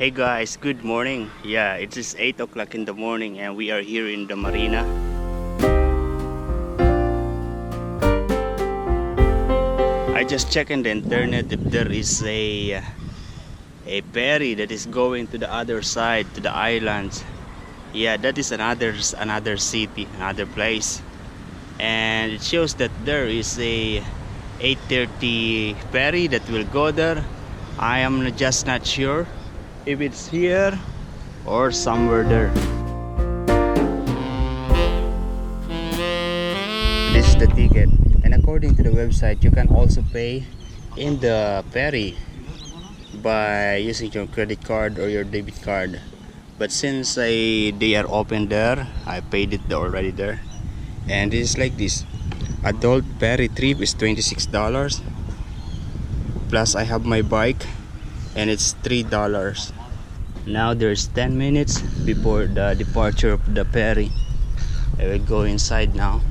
Hey guys, good morning. Yeah, it is 8 o'clock in the morning and we are here in the marina. I just checked on the internet if there is a ferry that is going to the other side, to the islands. Yeah, that is another city, another place. And it shows that there is a 8:30 ferry that will go there. I am just not sure if it's here or somewhere there. This is the ticket, and according to the website you can also pay in the ferry by using your credit card or your debit card, but since they are open there, I paid it already there. And it is like this: adult ferry trip is $26 plus I have my bike and it's $3. Now there's 10 minutes before the departure of the ferry. I will go inside now.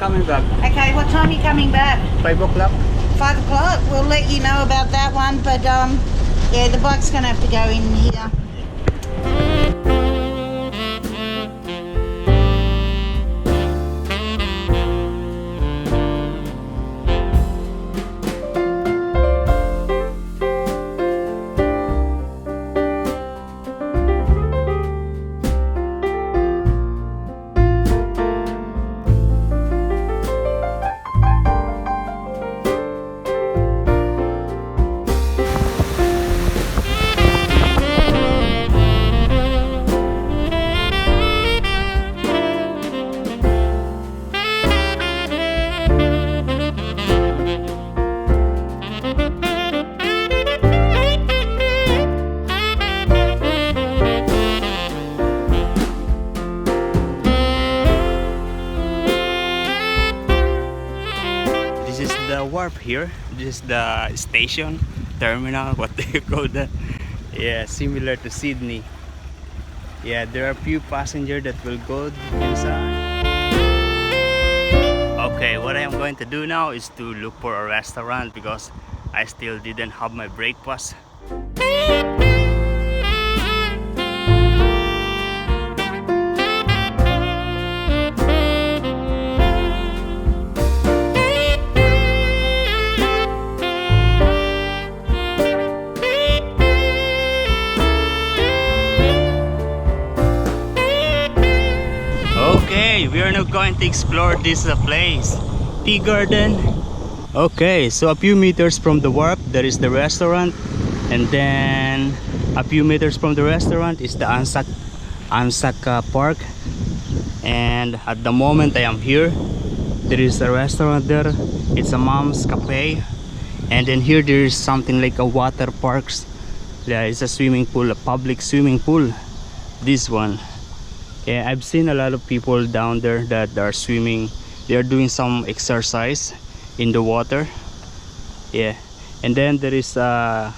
Coming back. Okay, what time are you coming back? 5 o'clock. 5 o'clock. We'll let you know about that one, but yeah, the bike's gonna have to go in here. Wharf here. This is the station, terminal, what do you call that? Yeah, similar to Sydney. Yeah, there are few passengers that will go inside. Okay, what I am going to do now is to look for a restaurant because I still didn't have my breakfast. Okay, we are now going to explore this place, Tea Garden. Okay, so a few meters from the wharf there is the restaurant, and then a few meters from the restaurant is the Anzac Park. And at the moment I am here, there is a restaurant there. It's a mom's cafe, and then here there is something like a water parks. There is a swimming pool, a public swimming pool. This one. Yeah, I've seen a lot of people down there that are swimming. They are doing some exercise in the water. Yeah, and then there is a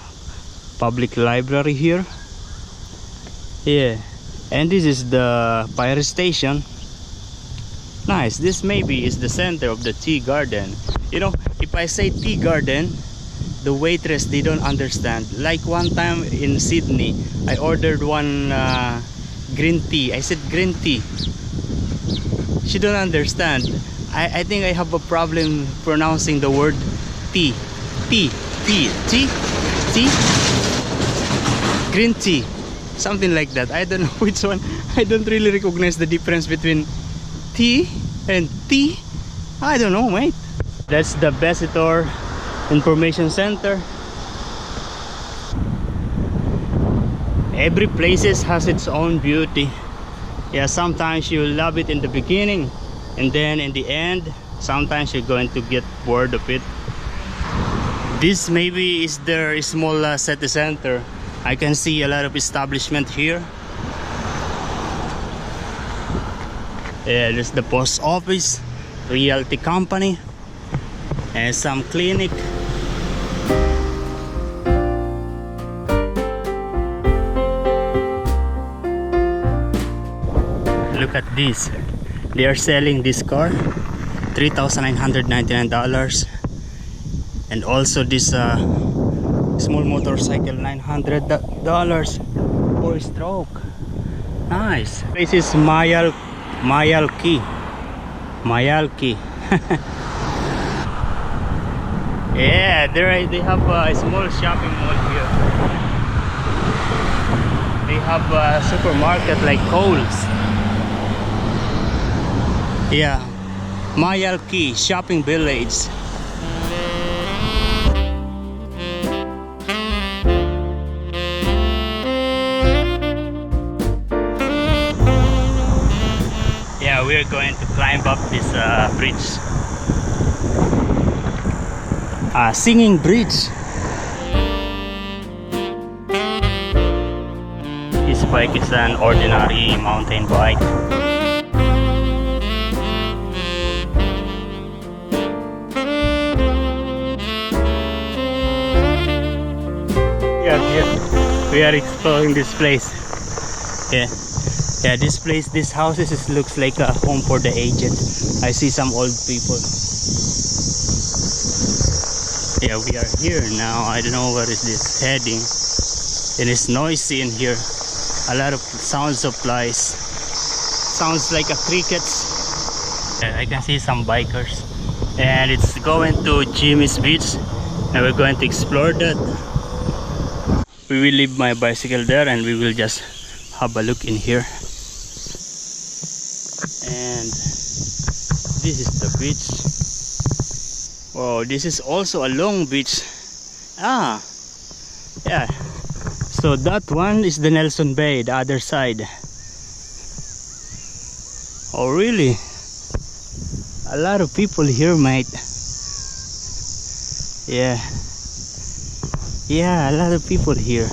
public library here. Yeah, and this is the fire station. Nice. This maybe is the center of the tea garden. You know, if I say tea garden, the waitress, they don't understand. Like one time in Sydney, I ordered one green tea. I said green tea. She don't understand. I think I have a problem pronouncing the word tea. Tea. Green tea. Something like that. I don't know which one. I don't really recognize the difference between tea and tea. I don't know, mate. That's the Visitor Information Center. Every place has its own beauty. Yeah, sometimes you love it in the beginning, and then in the end sometimes you're going to get bored of it. This maybe is their small city center. I can see a lot of establishment here. Yeah, there's the post office, realty company, and some clinic. Look at this. They are selling this car, $3,999, and also this small motorcycle, $900, 4-stroke. Nice. This is Mayalki. Yeah, they have a small shopping mall here. They have a supermarket like Kohl's. Yeah, Mayalki shopping village. Yeah, we're going to climb up this bridge. Singing bridge. This bike is an ordinary mountain bike. Yeah, we are exploring this place. Yeah, this place, this houses, looks like a home for the aged. I see some old people. Yeah, we are here now. I don't know where is this heading. It is noisy in here. A lot of sound supplies. Sounds like a crickets. Yeah, I can see some bikers. And it's going to Jimmy's Beach. And we're going to explore that. We will leave my bicycle there and we will just have a look in here. And this is the beach. Oh, this is also a long beach. Yeah. So that one is the Nelson Bay, the other side. Oh, really? A lot of people here, mate. Yeah, a lot of people here.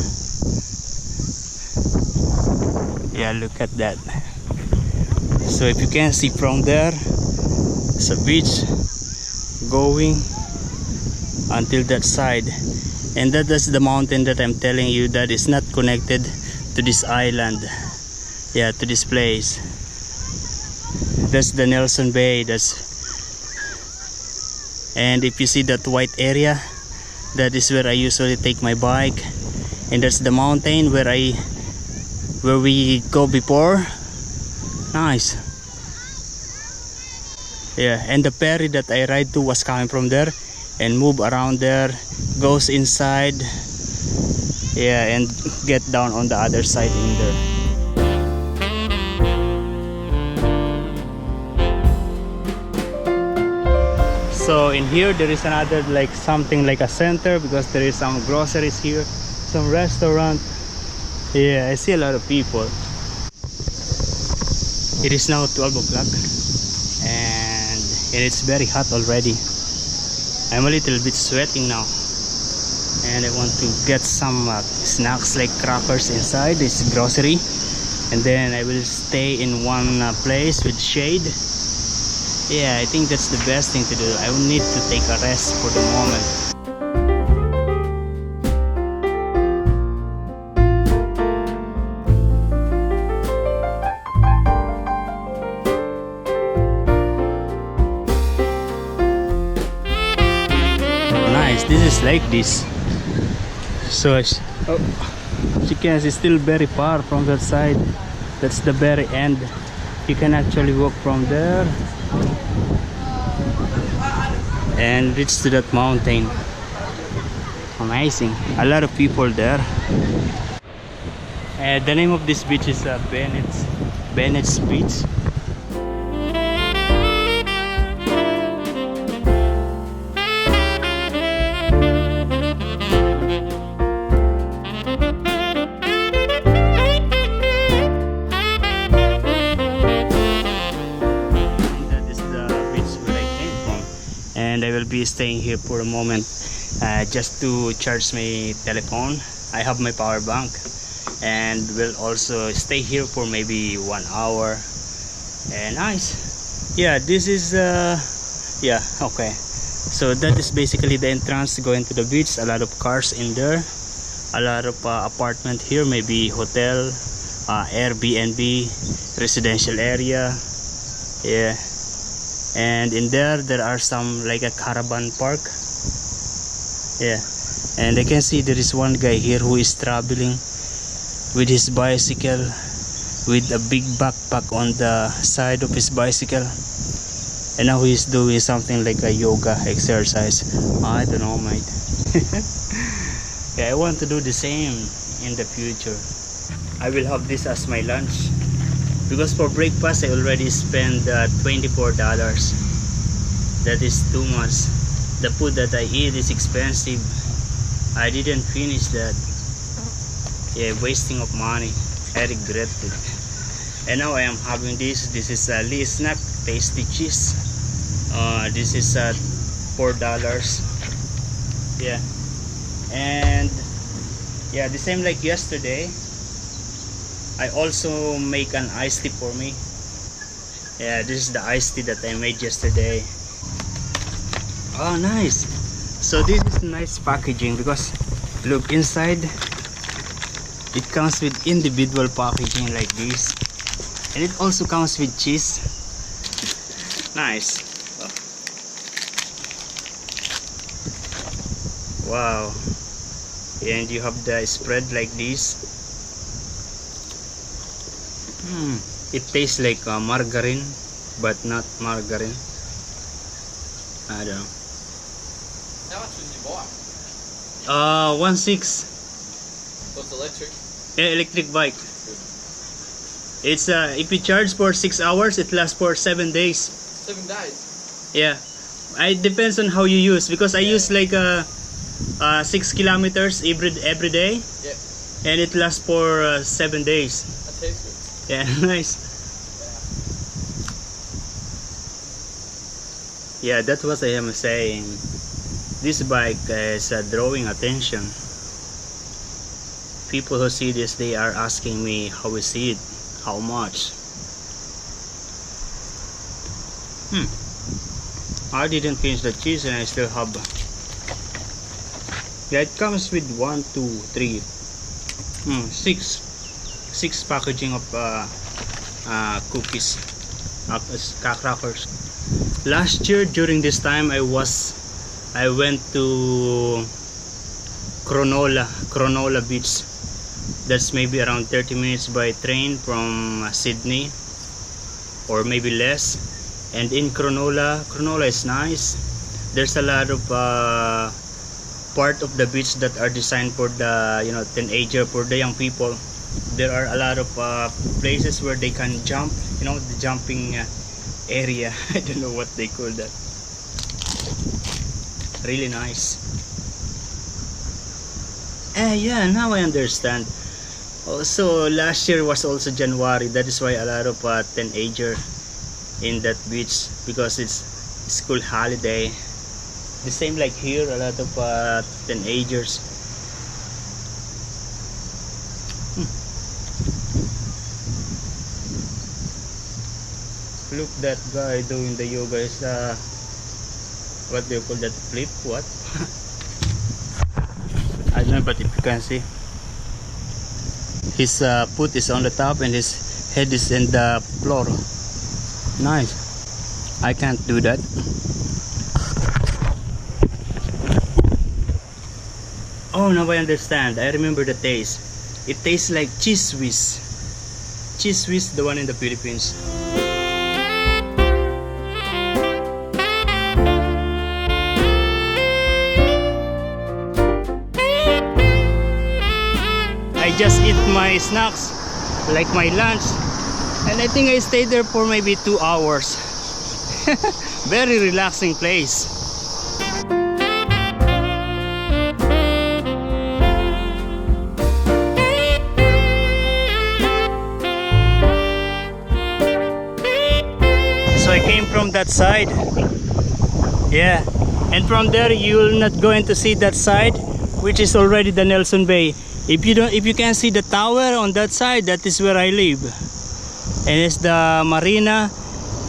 Yeah, look at that. So if you can see from there, it's a beach going until that side, and that's the mountain that I'm telling you that is not connected to this island. Yeah, to this place. That's the Nelson Bay. And if you see that white area, that is where I usually take my bike, and that's the mountain where we go before. Nice. Yeah, and the ferry that I ride to was coming from there and move around there, goes inside, yeah, and get down on the other side in there. So in here there is another like something like a center, because there is some groceries here, some restaurant. Yeah, I see a lot of people. It is now 12 o'clock and it's very hot already. I'm a little bit sweating now, and I want to get some snacks like crackers inside this grocery, and then I will stay in one place with shade. Yeah, I think that's the best thing to do. I will need to take a rest for the moment. Nice, this is like this. So as you can see, it's still very far from that side. That's the very end. You can actually walk from there and reach to that mountain. Amazing. A lot of people there. The name of this beach is Bennett's Beach. And I will be staying here for a moment just to charge my telephone. I have my power bank, and will also stay here for maybe 1 hour. And nice. Yeah, this is yeah, okay. So that is basically the entrance going to the beach. A lot of cars in there, a lot of apartment here, maybe hotel, Airbnb, residential area. Yeah, and in there are some like a caravan park. Yeah, and I can see there is one guy here who is traveling with his bicycle, with a big backpack on the side of his bicycle, and now he's doing something like a yoga exercise. I don't know, mate. Yeah, I want to do the same in the future. I will have this as my lunch, because for breakfast I already spent $24. That is too much. The food that I eat is expensive. I didn't finish that. Yeah, wasting of money. I regret it. And now I am having this. This is a Lee snack, tasty cheese. This is $4. Yeah, and yeah, the same like yesterday. I also make an iced tea for me. Yeah, this is the iced tea that I made yesterday. Oh, nice. So this is nice packaging, because look inside, it comes with individual packaging like this, and it also comes with cheese. Nice. Wow. And you have the spread like this. It tastes like margarine, but not margarine. I don't know. How much was your bike? 1.6. What's electric? Yeah, electric bike. It's if you charge for 6 hours, it lasts for 7 days. 7 days? Yeah, it depends on how you use, because I use like 6 kilometers every day. Yep. And it lasts for 7 days. That tastes good. Yeah, nice. Yeah, that's what I am saying. This bike is drawing attention. People who see this, they are asking me how is it, how much. I didn't finish the cheese, and I still have. Yeah, it comes with 1, 2, 3, 6 packaging of cookies, crackers. Last year during this time, I went to Cronulla Beach. That's maybe around 30 minutes by train from Sydney, or maybe less. And in Cronulla is nice. There's a lot of part of the beach that are designed for the teenager, for the young people. There are a lot of places where they can jump, the jumping area. I don't know what they call that. Really nice. Yeah, now I understand. Also, last year was also January. That is why a lot of teenager in that beach, because it's school holiday. The same like here, a lot of teenagers. Look, that guy doing the yoga is what do you call that? Flip? What? I don't know, but if you can see, his foot is on the top and his head is in the floor. Nice. I can't do that. Oh, now I understand. I remember the taste. It tastes like cheese whiz. Cheese whiz, the one in the Philippines. I just eat my snacks, like my lunch, and I think I stayed there for maybe 2 hours. Very relaxing place. So I came from that side. Yeah, and from there you will not going to see that side, which is already the Nelson Bay. If you can see the tower on that side, that is where I live. And it's the marina,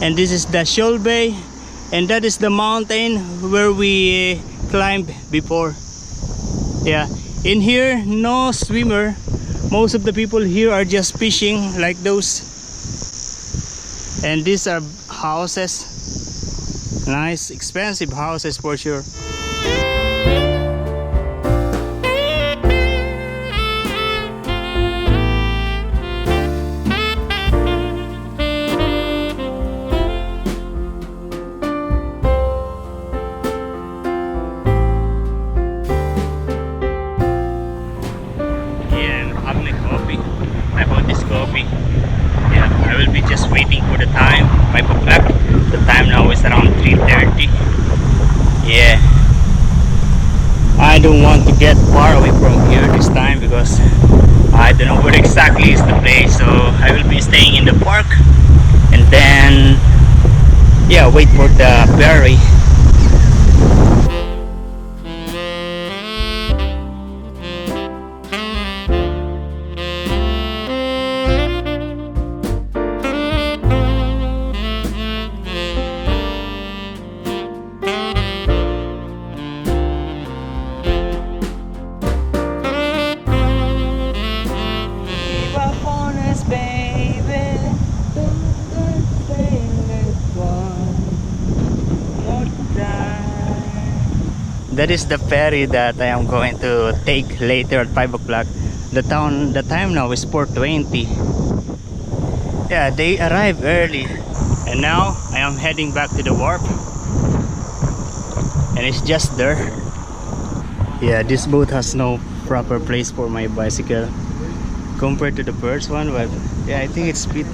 and this is the Shoal Bay, and that is the mountain where we climbed before. Yeah, in here no swimmer. Most of the people here are just fishing like those. And these are houses, nice expensive houses for sure. I bought this coffee. Yeah, I will be just waiting for the time, 5 o'clock. The time now is around 3:30. Yeah, I don't want to get far away from here this time because I don't know where exactly is the place. So I will be staying in the park and then yeah, wait for the ferry. That is the ferry that I am going to take later at 5 o'clock. The time now is 4:20. Yeah, they arrive early. And now I am heading back to the wharf. And it's just there. Yeah, this boat has no proper place for my bicycle compared to the first one, but yeah, I think it's fit.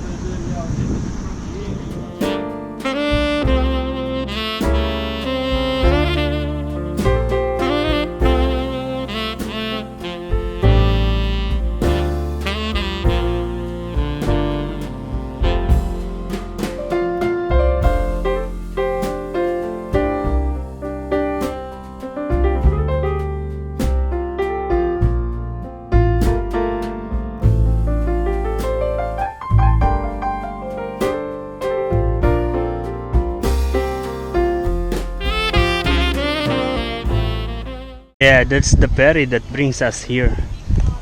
Yeah, that's the ferry that brings us here.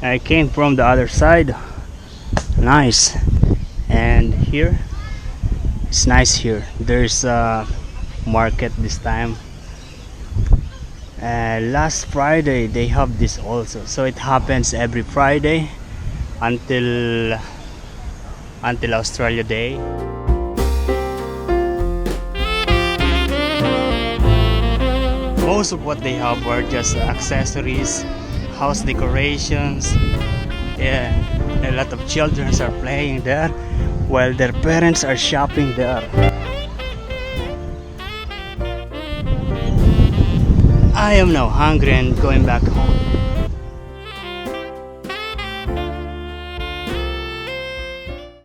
I came from the other side. Nice. And here, it's nice here. There's a market this time. Last Friday they have this also. So it happens every Friday until Australia Day. Most of what they have are just accessories, house decorations. Yeah, a lot of children are playing there while their parents are shopping there. I am now hungry and going back home.